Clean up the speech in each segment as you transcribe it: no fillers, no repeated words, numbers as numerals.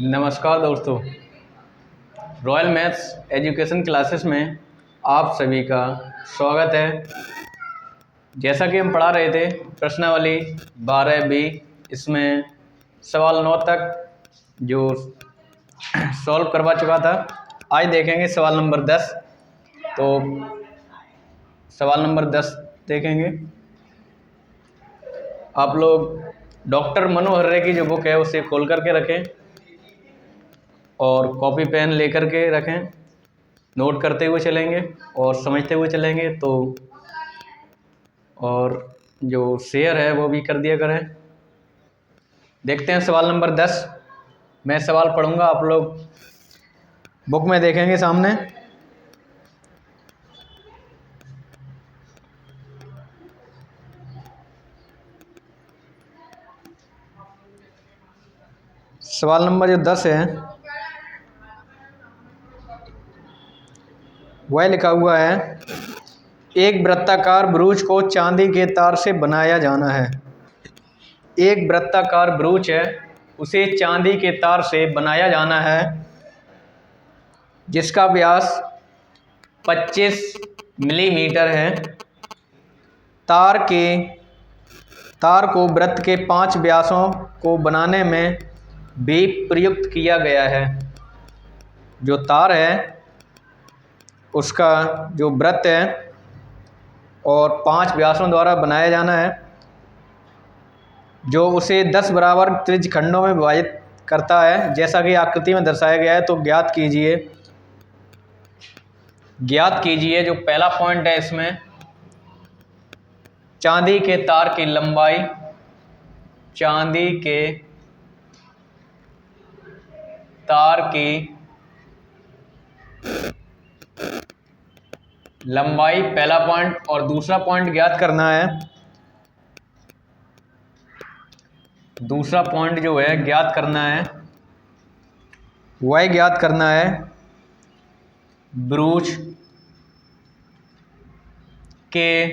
नमस्कार दोस्तों, royal maths education classes में आप सभी का स्वागत है। जैसा कि हम पढ़ा रहे थे प्रश्नावली 12B, इसमें सवाल 9 तक जो सॉल्व करवा चुका था। आज देखेंगे सवाल नंबर 10। तो सवाल नंबर 10 देखेंगे। आप लोग डॉक्टर मनोहर रे की जो बुक है उसे खोल करके रखें और कॉपी पेन लेकर के रखें। नोट करते हुए चलेंगे और समझते हुए चलेंगे तो, और जो शेयर है वो भी कर दिया करें। देखते हैं सवाल नंबर 10। मैं सवाल पढ़ूंगा, आप लोग बुक में देखेंगे सामने। सवाल नंबर जो 10 है वह लिखा हुआ है, एक वृत्ताकार ब्रूच को चांदी के तार से बनाया जाना है। एक वृत्ताकार ब्रूच है, उसे चांदी के तार से बनाया जाना है जिसका व्यास 25 मिलीमीटर है। तार को वृत्त के 5 व्यासों को बनाने में भी प्रयुक्त किया गया है। जो तार है उसका जो वृत्त है और 5 व्यासों द्वारा बनाया जाना है, जो उसे 10 बराबर त्रिज्य खंडों में विभाजित करता है, जैसा कि आकृति में दर्शाया गया है। तो ज्ञात कीजिए जो पहला पॉइंट है इसमें, चांदी के तार की लंबाई। चांदी के तार की लंबाई पहला पॉइंट। और दूसरा पॉइंट ज्ञात करना है, दूसरा पॉइंट जो है ज्ञात करना है वह ज्ञात करना है ब्रूच के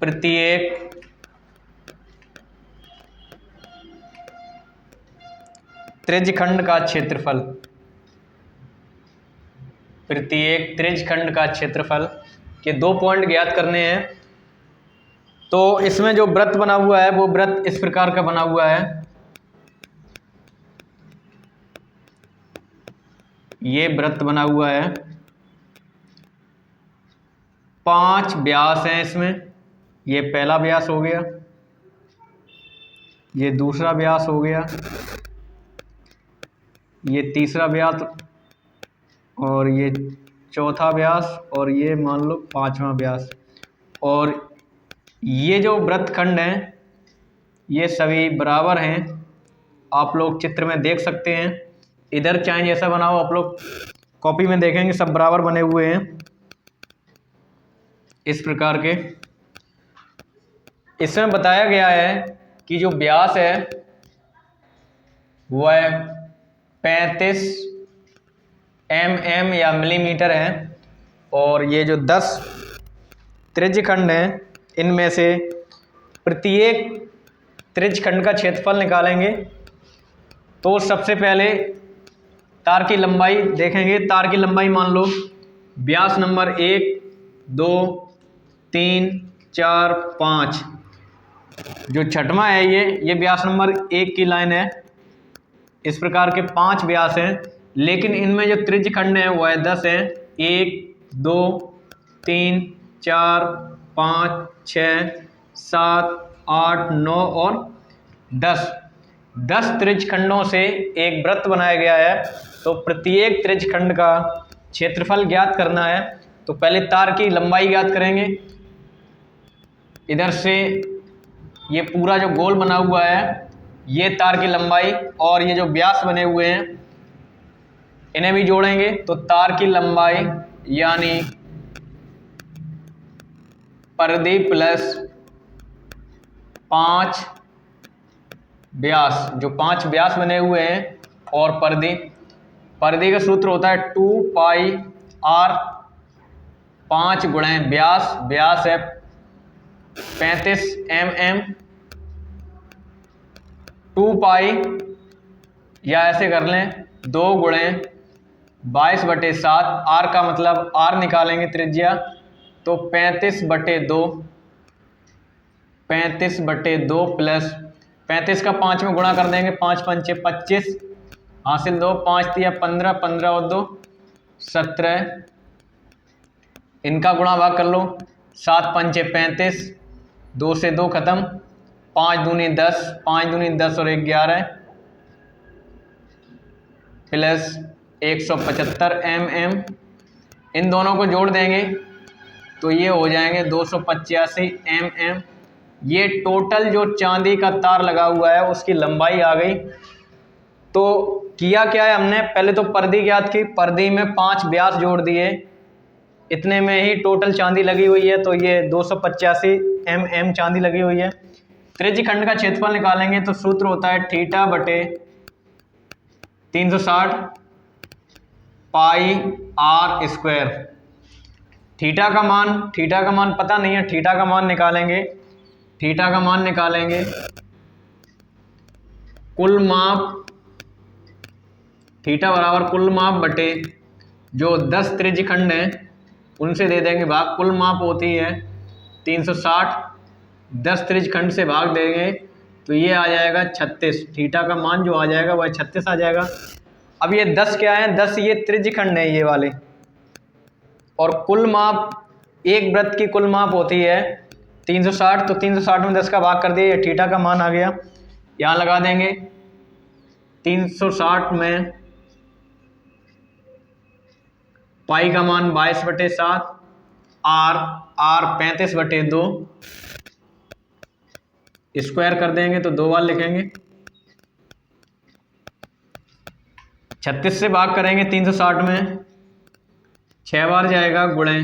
प्रत्येक त्रिज्यखंड का क्षेत्रफल। प्रत्येक त्रिज्यखंड का क्षेत्रफल के 2 पॉइंट ज्ञात करने हैं। तो इसमें जो वृत्त बना हुआ है वो वृत्त इस प्रकार का बना हुआ है। ये वृत्त बना हुआ है, 5 व्यास हैं इसमें। ये पहला व्यास हो गया, ये दूसरा व्यास हो गया, ये तीसरा व्यास, और ये चौथा व्यास, और ये मान लो 5वां व्यास। और ये जो वृत्तखंड हैं ये सभी बराबर हैं। आप लोग चित्र में देख सकते हैं। इधर चाहे जैसा बनाओ, आप लोग कॉपी में देखेंगे सब बराबर बने हुए हैं इस प्रकार के। इसमें बताया गया है कि जो व्यास है वह 35 mm या मिलीमीटर है, और ये जो 10 त्रिज्यखंड हैं इनमें से प्रत्येक त्रिज्यखंड का क्षेत्रफल निकालेंगे। तो सबसे पहले तार की लंबाई देखेंगे। तार की लंबाई मान लो व्यास नंबर 1, 2, 3, 4, 5। जो छठवां है ये व्यास नंबर 1 की लाइन है। इस प्रकार के 5 व्यास हैं, लेकिन इनमें जो त्रिज्यखंड है वह 10 है। 1, 2, 3, 4, 5, 6, 7, 8, 9 और 10 त्रिज्यखंडों से एक वृत्त बनाया गया है। तो प्रत्येक त्रिज्यखंड का क्षेत्रफल ज्ञात करना है। तो पहले तार की लंबाई ज्ञात करेंगे। इधर से ये पूरा जो गोल बना हुआ है ये तार की लंबाई, और ये जो व्यास बने हुए हैं इन्हें भी जोड़ेंगे। तो तार की लंबाई यानी परिधि प्लस 5 व्यास, जो 5 व्यास बने हुए हैं, और परिधि का सूत्र होता है 2πr। 5 गुणे व्यास है 35 mm, 2 पाई, या ऐसे कर लें 2 गुणे 22/7। आर का मतलब आर निकालेंगे त्रिज्या, तो 35/2, 35/2 प्लस 35 का 5 में गुणा कर देंगे, 5 पंचे 25, हासिल 2, 5 तिया 15, 15 और 2 17, इनका गुणा भाग कर लो, 7 पंचे 35, 2 से 2 खत्म, 5 दूनी 10, 5 दूनी 10 और 1 11 प्लस 175 mm। इन दोनों को जोड़ देंगे तो ये हो जाएंगे 285 mm। ये टोटल जो चांदी का तार लगा हुआ है उसकी लंबाई आ गई। तो किया क्या है हमने, पहले तो पर्दी ज्ञात की, पर्दी में 5 व्यास जोड़ दिए, इतने में ही टोटल चांदी लगी हुई है, तो ये 285 mm चांदी लगी हुई है। त्रिज्य खंड का क्षेत्रफल निकालेंगे तो सूत्र होता है थीटा बटे 360 पाई आर स्क्वायर। थीटा का मान पता नहीं है, थीटा का मान निकालेंगे, थीटा का मान निकालेंगे कुल माप, थीटा बराबर कुल माप बटे जो 10 त्रिज्य खंड हैं उनसे दे देंगे भाग, कुल माप होती है 360, 10 त्रिज्य खंड से भाग देंगे तो ये आ जाएगा 36। थीटा का मान जो आ जाएगा वह 36 आ जाएगा। अब ये 10 क्या है, 10 ये त्रिज्य खंड है ये वाले, और कुल माप, एक वृत्त की कुल माप होती है 360, तो 360 में 10 का भाग कर दिया, ये थीटा का मान आ गया। यहाँ लगा देंगे 360 में पाई का मान 22/7, आर 35/2, स्क्वायर कर देंगे तो 2 बार लिखेंगे, 36 से भाग करेंगे 360 में 6 बार जाएगा, गुणे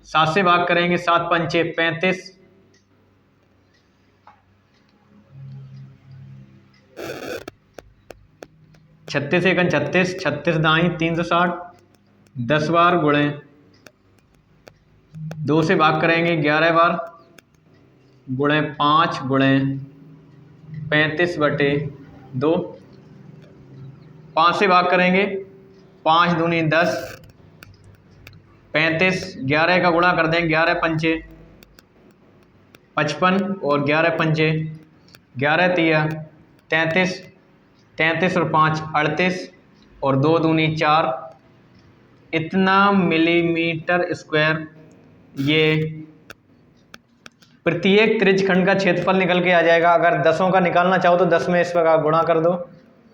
7 से भाग करेंगे 7 पंचे 35, 36 एकन 36, 36 दाई 360, 10 बार गुणे 2 से भाग करेंगे 11 बार, गुणे 5 गुणे 35/2, 5 से भाग करेंगे, 5 दूनी 10, 35, 11 का गुणा कर देंगे, 11 पंचे 55 और 11 पंचे 11 तिया 33, 33 और 5 38 और 2 दूनी 4, इतना मिलीमीटर स्क्वायर ये प्रत्येक त्रिज्य खंड का क्षेत्रफल निकल के आ जाएगा। अगर 10 का निकालना चाहो तो 10 में इस प्रकार गुणा कर दो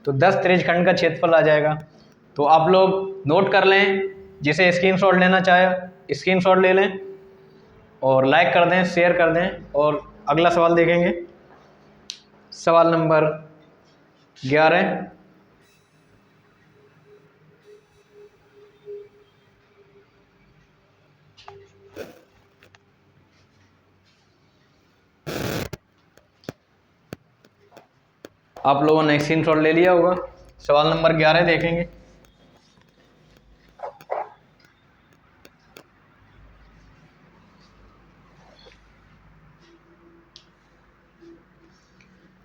तो 10 त्रिज्य खंड का क्षेत्रफल आ जाएगा। तो आप लोग नोट कर लें, जिसे स्क्रीनशॉट लेना चाहे स्क्रीनशॉट ले लें और लाइक कर दें, शेयर कर दें, और अगला सवाल देखेंगे। सवाल नंबर 11, आप लोगों ने स्क्रीनशॉट ले लिया होगा। सवाल नंबर 11 देखेंगे।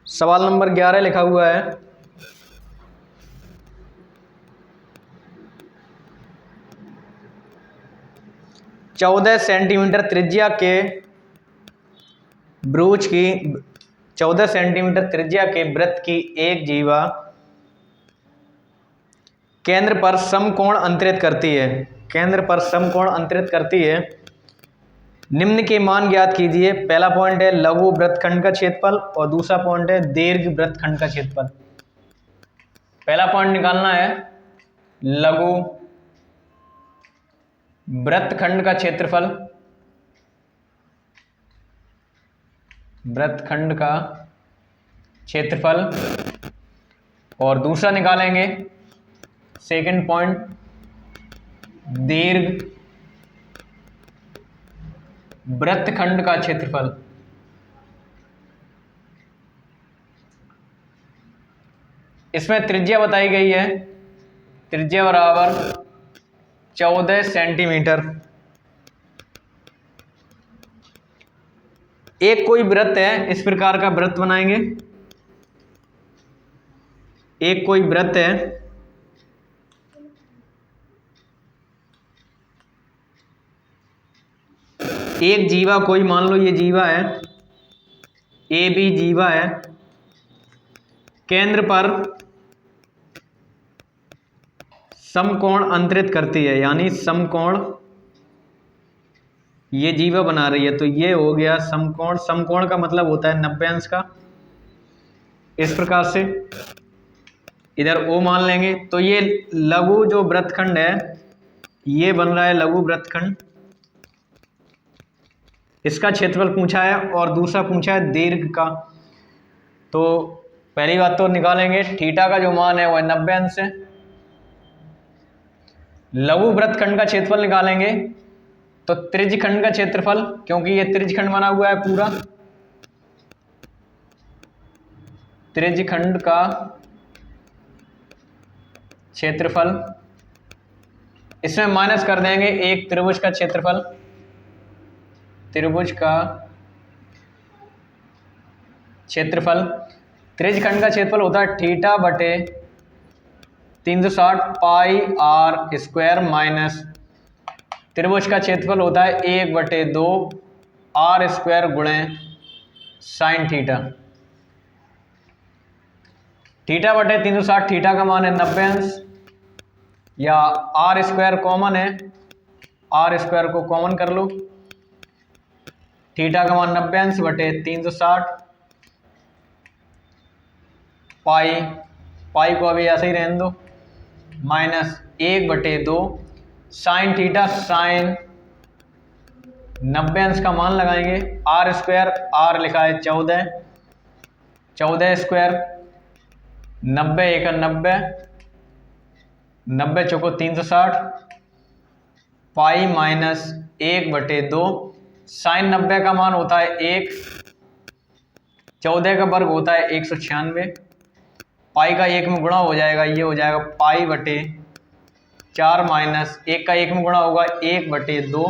सवाल नंबर 11 लिखा हुआ है, चौदह सेंटीमीटर त्रिज्या के ब्रूच की 14 सेंटीमीटर त्रिज्या के वृत्त की एक जीवा केंद्र पर समकोण अंतरित करती है, केंद्र पर समकोण अंतरित करती है। निम्न के मान ज्ञात कीजिए। पहला पॉइंट है लघु वृत्तखंड का क्षेत्रफल और दूसरा पॉइंट है दीर्घ वृत्तखंड का क्षेत्रफल। पहला पॉइंट निकालना है लघु वृत्तखंड का क्षेत्रफल, वृत्तखंड का क्षेत्रफल, और दूसरा निकालेंगे सेकंड पॉइंट दीर्घ वृत्तखंड का क्षेत्रफल। इसमें त्रिज्या बताई गई है, त्रिज्या बराबर 14 सेंटीमीटर। एक कोई वृत्त है, इस प्रकार का वृत्त बनाएंगे, एक कोई वृत्त है, एक जीवा, कोई मान लो ये जीवा है, ए बी जीवा है, केंद्र पर समकोण अंतरित करती है, यानी समकोण ये जीवा बना रही है, तो ये हो गया समकोण। समकोण का मतलब होता है 90 अंश का। इस प्रकार से इधर O मान लेंगे, तो ये लघु जो वृत्तखंड है ये बन रहा है लघु वृत्तखंड, इसका क्षेत्रफल पूछा है और दूसरा पूछा है दीर्घ का। तो पहली बात तो निकालेंगे, थीटा का जो मान है वह 90 अंश है। लघु वृत्तखंड का क्षेत्रफल निकालेंगे तो त्रिज्यखंड का क्षेत्रफल, क्योंकि ये त्रिज्यखंड बना हुआ है पूरा, त्रिज्यखंड का क्षेत्रफल, इसमें माइनस कर देंगे एक त्रिभुज का क्षेत्रफल, त्रिभुज का क्षेत्रफल। त्रिज्यखंड का क्षेत्रफल होता है थीटा बटे 360 पाई आर स्क्वायर माइनस त्रिभुज का क्षेत्रफल होता है 1/2 आर स्क्वायर गुणे साइन थीटा। थीटा बटे 360, थीटा का मान है 90 अंश, या आर स्क्वायर कॉमन है, आर स्क्वायर को कॉमन कर लो, थीटा का मान 90 अंश बटे 360 पाई, पाई को अभी ऐसे ही रहने दो, माइनस 1/2 साइन थीटा, साइन 90 अंश का मान लगाएंगे, आर स्क्वायर, आर लिखा है 14, 14 स्क्वायर, 90 × 90, 90 चौको 360 पाई माइनस 1/2 साइन 90 का मान होता है 1, 14 का वर्ग होता है 196, पाई का 1 में गुणा हो जाएगा, ये हो जाएगा पाई बटे 4 माइनस 1 का 1 में गुणा होगा 1/2,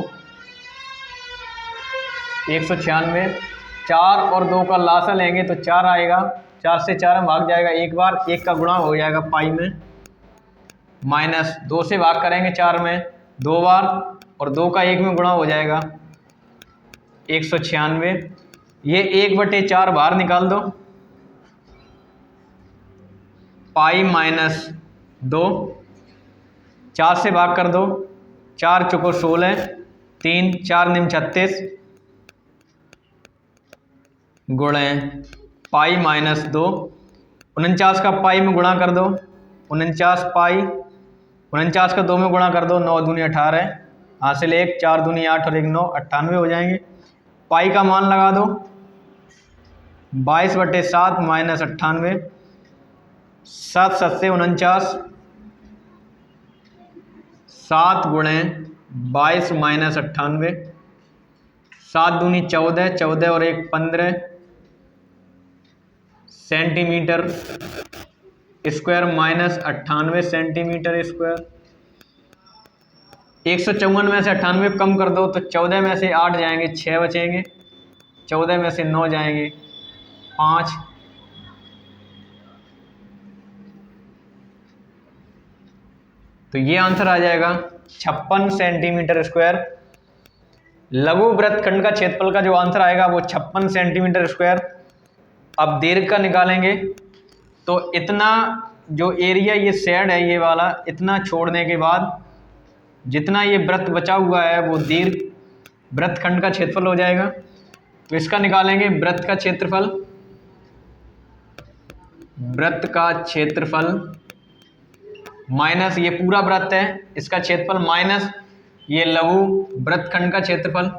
196, 4 और 2 का लासा लेंगे तो 4 आएगा, 4 से 4 में भाग जाएगा एक बार, 1 का गुणा हो जाएगा पाई में, माइनस 2 से भाग करेंगे 4 में 2 बार, और 2 का 1 में गुणा हो जाएगा 196, ये 1/4 बाहर निकाल दो, पाई माइनस 2, 4 से भाग कर दो, 4 चौको 16, 3 4 निम 36 गुणे पाई माइनस 2, 49 का पाई में गुणा कर दो, 49 पाई, 49 का 2 में गुणा कर दो, 9 दूनी 18, हासिल 1, 4 दूनी 8 और 1 9, 98 हो जाएंगे। पाई का मान लगा दो 22/7 माइनस 98, 7 7 से 49, 7 गुणे 22 माइनस 98, 7 दूनी 14, 14 और 1 15 centimetre square minus 98 centimetre square. 154 में से 98 कम कर दो तो 14 में से 8 जाएंगे 6 बचेंगे, 14 में से 9 जाएंगे 5, तो ये आंसर आ जाएगा 56 सेंटीमीटर स्क्वायर। लघु वृत्तखंड का क्षेत्रफल का जो आंसर आएगा वो 56 सेंटीमीटर स्क्वायर। अब दीर्घ का निकालेंगे तो इतना जो एरिया ये शेड है ये वाला, इतना छोड़ने के बाद जितना ये वृत्त बचा हुआ है वो दीर्घ वृत्तखंड का क्षेत्रफल हो जाएगा। तो इसका निकालेंगे वृत्त का क्षेत्रफल, वृत्त का क्षेत्रफल माइनस ये पूरा वृत्त है इसका क्षेत्रफल माइनस ये लघु वृत्तखंड का क्षेत्रफल,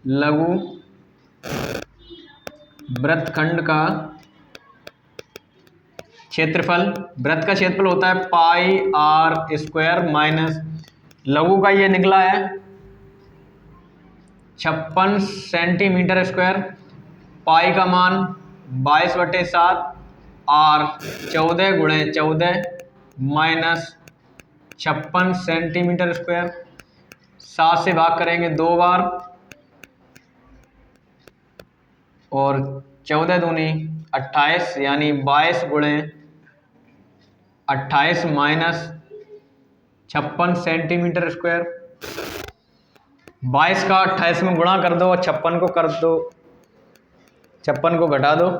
लघु वृत्तखंड का क्षेत्रफल। वृत्त का क्षेत्रफल होता है पाई आर स्क्वायर माइनस लघु का ये निकला है 56 सेंटीमीटर स्क्वायर, पाई का मान 22/7, आर 14 गुणे 14 माइनस 56 सेंटीमीटर स्क्वायर। 7 से भाग करेंगे 2 बार और 14 दूनी 28 यानी 22 गुणे 28 माइनस 56 सेंटीमीटर स्क्वायर। 22 का 28 में गुणा कर दो और 56 को कर दो, 56 को घटा दो,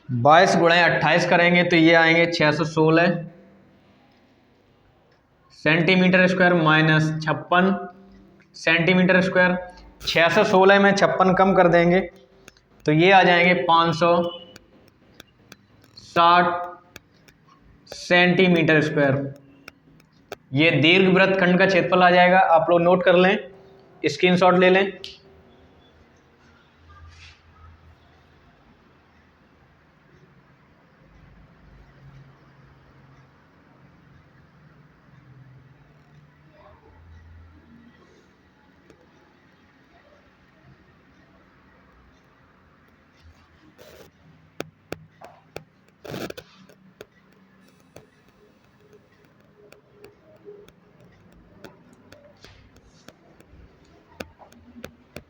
बाईस गुणे 28 करेंगे तो ये आएंगे 616 centimetre square minus 56 centimetre square. 616 में 56 कम कर देंगे तो ये आ जाएंगे 560 सेंटीमीटर स्क्वायर। ये दीर्घवृत्त खंड का क्षेत्रफल आ जाएगा। आप लोग नोट कर लें, स्क्रीनशॉट ले लें।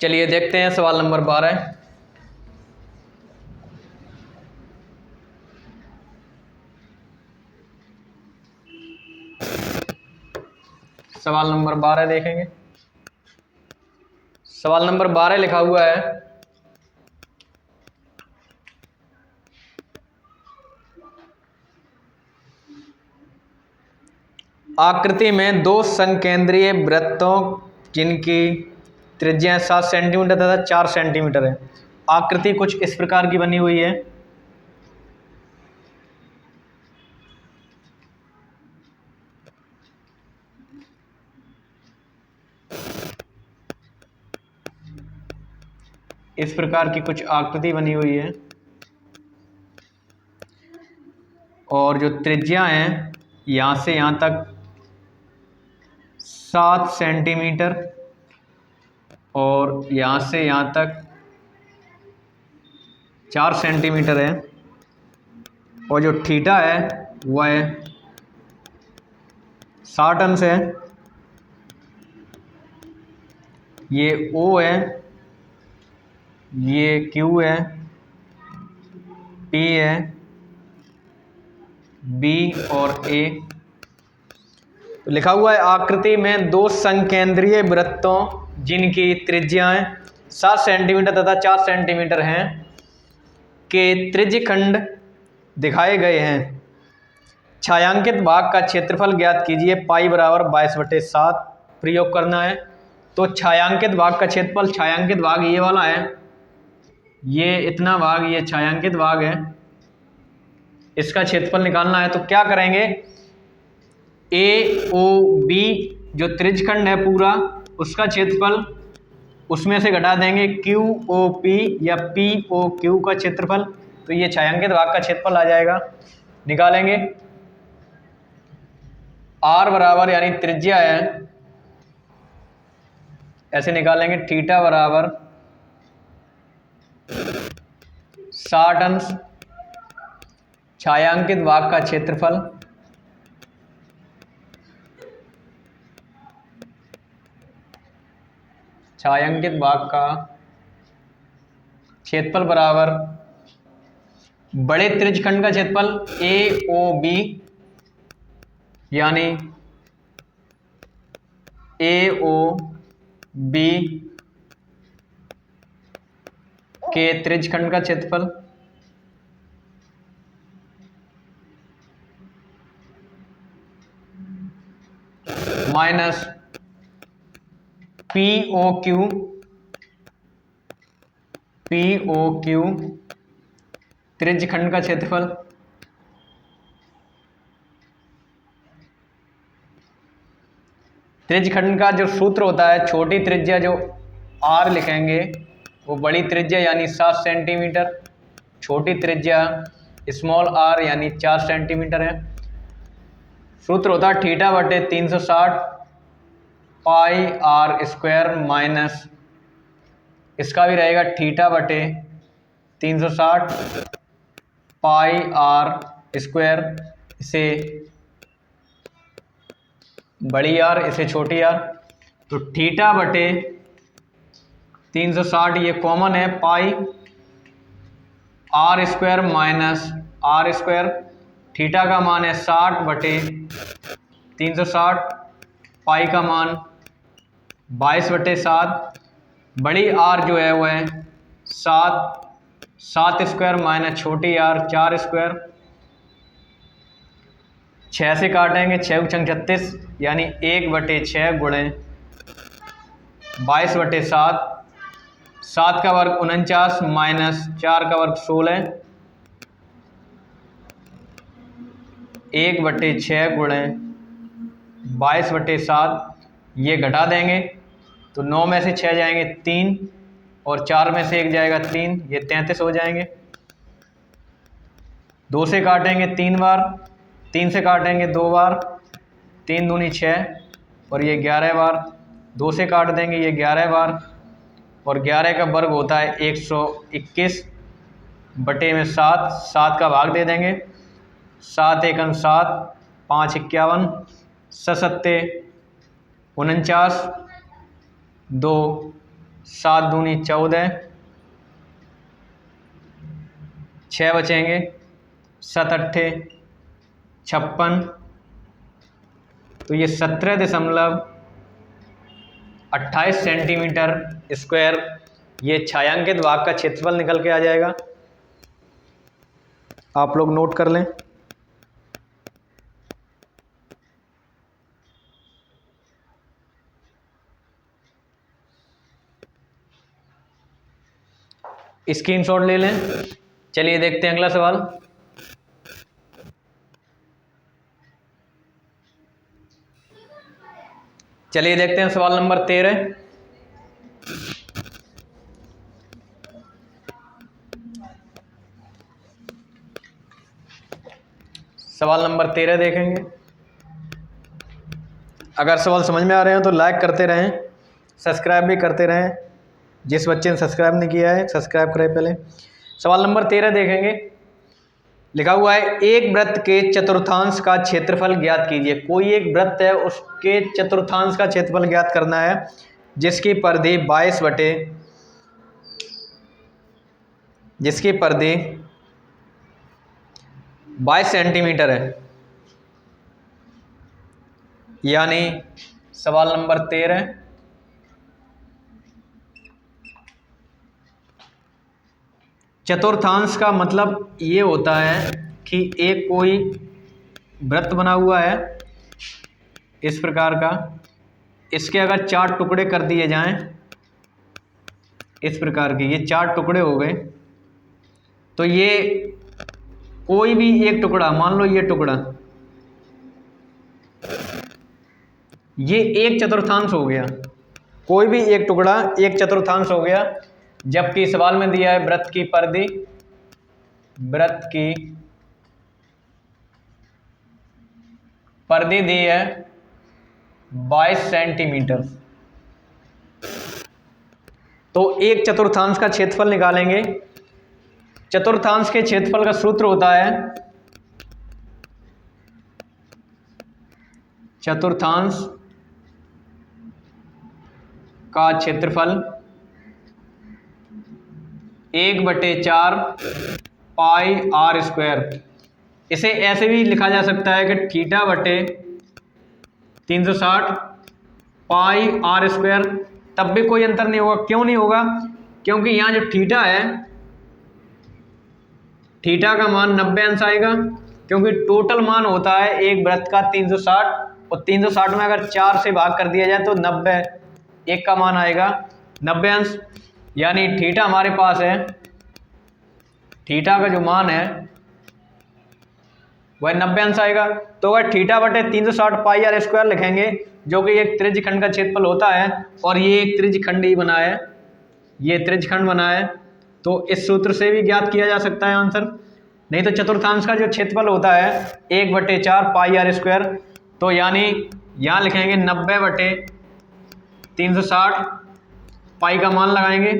चलिए देखते हैं सवाल नंबर 12। सवाल नंबर 12 देखेंगे। सवाल नंबर 12 लिखा हुआ है, आकृति में दो संकेंद्रीय वृत्तों जिनकी त्रिज्या 7 सेंटीमीटर तथा 4 सेंटीमीटर है। आकृति कुछ इस प्रकार की बनी हुई है। इस प्रकार की कुछ आकृति बनी हुई है और जो त्रिज्या है यहाँ से यहाँ तक 7 सेंटीमीटर और यहाँ से यहाँ तक 4 सेंटीमीटर है और जो थीटा है वह 60 अंश है। ये O है, ये Q है, P है, B और A। तो लिखा हुआ है आकृति में दो संकेंद्रीय वृत्तों जिनकी त्रिज्याएं 7 सेंटीमीटर तथा 4 सेंटीमीटर हैं के त्रिज्यखंड दिखाए गए हैं। छायांकित भाग का क्षेत्रफल ज्ञात कीजिए। पाई बराबर 22/7 प्रयोग करना है। तो छायांकित भाग का क्षेत्रफल, छायांकित भाग ये वाला है, ये इतना भाग ये छायांकित भाग है, इसका क्षेत्रफल निकालना है। तो क्या करेंगे, AOB जो त्रिज्यखंड है पूरा उसका क्षेत्रफल उसमें से घटा देंगे QOP या POQ का क्षेत्रफल। तो ये छायांकित भाग का क्षेत्रफल आ जाएगा। निकालेंगे R बराबर यानी त्रिज्या है, ऐसे निकालेंगे थीटा बराबर 60 अंश छायांकित भाग का क्षेत्रफल छायांकित भाग का क्षेत्रफल बराबर बड़े त्रिज्यखंड का क्षेत्रफल AOB यानी AOB के त्रिज्यखंड का क्षेत्रफल माइनस POQ त्रिज्यखंड का क्षेत्रफल त्रिज्यखंड का जो सूत्र होता है, छोटी त्रिज्या जो R लिखेंगे वो बड़ी त्रिज्या यानी 7 सेंटीमीटर, छोटी त्रिज्या स्मॉल r यानी 4 सेंटीमीटर है। सूत्र होता है थीटा बटे 360 पाई R स्क्वायर माइनस इसका भी रहेगा थीटा बटे 360 पाई R स्क्वायर, इसे बड़ी R इसे छोटी R। तो थीटा बटे 360 ये कॉमन है, pi r square minus r square. Theta का मान है 60 बटे 360, पाई का मान 22 बटे 7, बड़ी आर जो है वो है 7 स्क्वायर माइनस छोटी आर 4 स्क्वायर। 6 से काटेंगे, 6 छंग 36 यानी 1 बटे 6 गुणे 22 बटे 7, 7 का वर्ग 49 माइनस 4 का वर्ग 16, 1 बटे 6 गुणे 22 बटे 7, ये घटा देंगे तो 9 में से 6 जाएंगे 3 और 4 में से 1 जाएगा 3, ये 33 हो जाएंगे। 2 से काटेंगे 3 बार, 3 से काटेंगे 2 बार, 3 दूनी 6 और ये 11 बार। 2 से काट देंगे ये 11 बार और 11 का वर्ग होता है 121 बटे में 7, 7 का भाग दे देंगे, 7 एकम 7, 5 51, 7 49, 2 7 दूनी 14, 6 बचेंगे, 7 अट्ठे 56, तो ये 17.28 सेंटीमीटर स्क्वायर ये छायांकित भाग का क्षेत्रफल निकल के आ जाएगा। आप लोग नोट कर लें। स्क्रीनशॉट ले लें। चलिए देखते हैं अगला सवाल। चलिए देखते हैं सवाल नंबर 13। सवाल नंबर 13 देखेंगे। अगर सवाल समझ में आ रहे हैं तो लाइक करते रहें, सब्सक्राइब भी करते रहें। जिस बच्चे ने सब्सक्राइब नहीं किया है सब्सक्राइब करें पहले। सवाल नंबर 13 देखेंगे। लिखा हुआ है एक वृत्त के चतुर्थांश का क्षेत्रफल ज्ञात कीजिए। कोई एक वृत्त है, उसके चतुर्थांश का क्षेत्रफल ज्ञात करना है जिसकी परिधि 22 सेंटीमीटर है। यानी सवाल नंबर 13 चतुर्थांश का मतलब ये होता है कि एक कोई वृत्त बना हुआ है इस प्रकार का, इसके अगर 4 टुकड़े कर दिए जाएं इस प्रकार के, ये 4 टुकड़े हो गए, तो ये कोई भी एक टुकड़ा, मान लो ये टुकड़ा, ये एक चतुर्थांश हो गया। कोई भी एक टुकड़ा एक चतुर्थांश हो गया। जबकि सवाल में दिया है वृत्त की परिधि दी है 22 सेंटीमीटर। तो एक चतुर्थांश का क्षेत्रफल निकालेंगे। चतुर्थांश के क्षेत्रफल का सूत्र होता है चतुर्थांश का क्षेत्रफल 1/4 पाई आर स्क्वायर। इसे ऐसे भी लिखा जा सकता है कि थीटा बटे 360 पाई आर स्क्वायर। तब भी कोई अंतर नहीं होगा। क्यों नहीं होगा? क्योंकि यहाँ जो थीटा है, थीटा का मान 90 अंश आएगा, क्योंकि टोटल मान होता है एक वृत्त का 360 और 360 में अगर 4 से भाग कर दिया जाए तो 90, एक का मान आएगा 90 अंश। यानी थीटा हमारे पास है, थीटा का जो मान है वह 90 अंश आएगा। तो अगर थीटा बटे 360 पाई आर स्क्वायर लिखेंगे, जो कि एक त्रिज्यखंड का क्षेत्रफल होता है, और ये एक त्रिज्यखंड ही बना है, ये त्रिज्यखंड बना है, तो इस सूत्र से भी ज्ञात किया जा सकता है आंसर। नहीं तो चतुर्थांश का जो क्षेत्रफल होता है 1/4 पाई आर स्क्वायर। तो यानी यहाँ लिखेंगे 90/360, पाई का मान लगाएंगे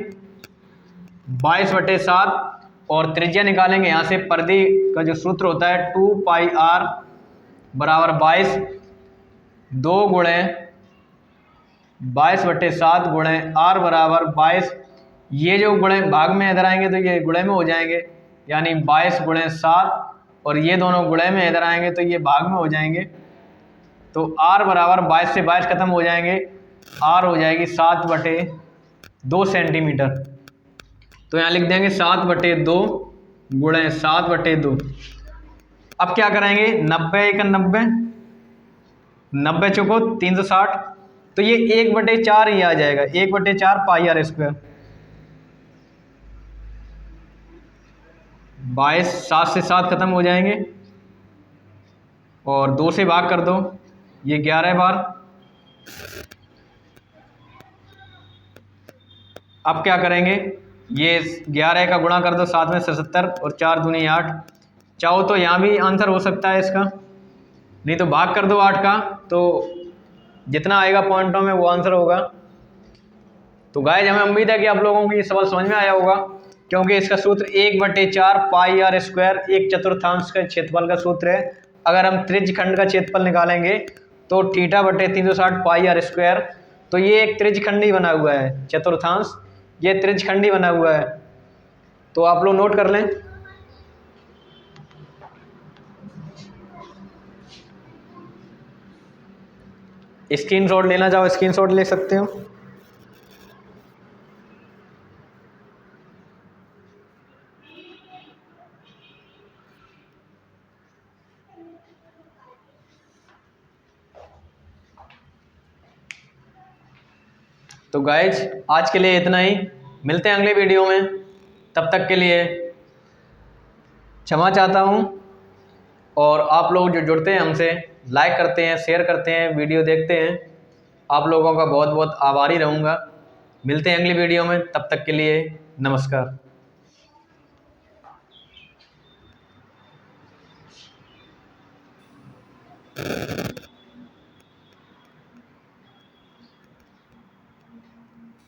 22/7 और त्रिज्या निकालेंगे यहाँ से। परिधि का जो सूत्र होता है 2 पाई आर बराबर 22, 2 गुणे 22/7 गुणे r बराबर 22। ये जो गुणे भाग में इधर आएंगे तो ये गुणे में हो जाएंगे, यानी 22 गुणे 7, और ये दोनों गुणे में इधर आएंगे तो ये भाग में हो जाएंगे। तो r बराबर 22 से 22 खत्म हो जाएंगे, r हो जाएगी 7/2 सेंटीमीटर। तो यहाँ लिख देंगे 7/2 गुणे 7/2। अब क्या करेंगे, 90 × 90, 90 चौको 360, तो ये 1/4 ही आ जाएगा, 1/4 पाई r स्क्वायर। 22, 7 से 7 खत्म हो जाएंगे और 2 से भाग कर दो, ये 11 बार। अब क्या करेंगे, ये 11 का गुणा कर दो 7 में 77 और 4 दूनी 8। चाहो तो यहाँ भी आंसर हो सकता है इसका, नहीं तो भाग कर दो 8 का, तो जितना आएगा पॉइंटों में वो आंसर होगा। तो गाइस हमें उम्मीद है कि आप लोगों को ये सवाल समझ में आया होगा, क्योंकि इसका सूत्र 1/4 पाई r स्क्वायर 1/4 का क्षेत्रफल का सूत्र है। अगर हम त्रिज्यखंड का क्षेत्रफल निकालेंगे तो θ/360 पाई r स्क्वायर, तो ये एक त्रिज्यखंडी बना हुआ है, चतुर्थांश ये त्रिज्यखंडी बना हुआ है। तो आप लोग नोट कर लें। स्क्रीनशॉट लेना चाहो स्क्रीनशॉट ले सकते हो। तो गाइज आज के लिए इतना ही, मिलते हैं अगले वीडियो में। तब तक के लिए क्षमा चाहता हूँ, और आप लोग जो जुड़ते हैं हमसे, लाइक करते हैं, शेयर करते हैं, वीडियो देखते हैं, आप लोगों का बहुत बहुत आभारी रहूँगा। मिलते हैं अगली वीडियो में, तब तक के लिए नमस्कार।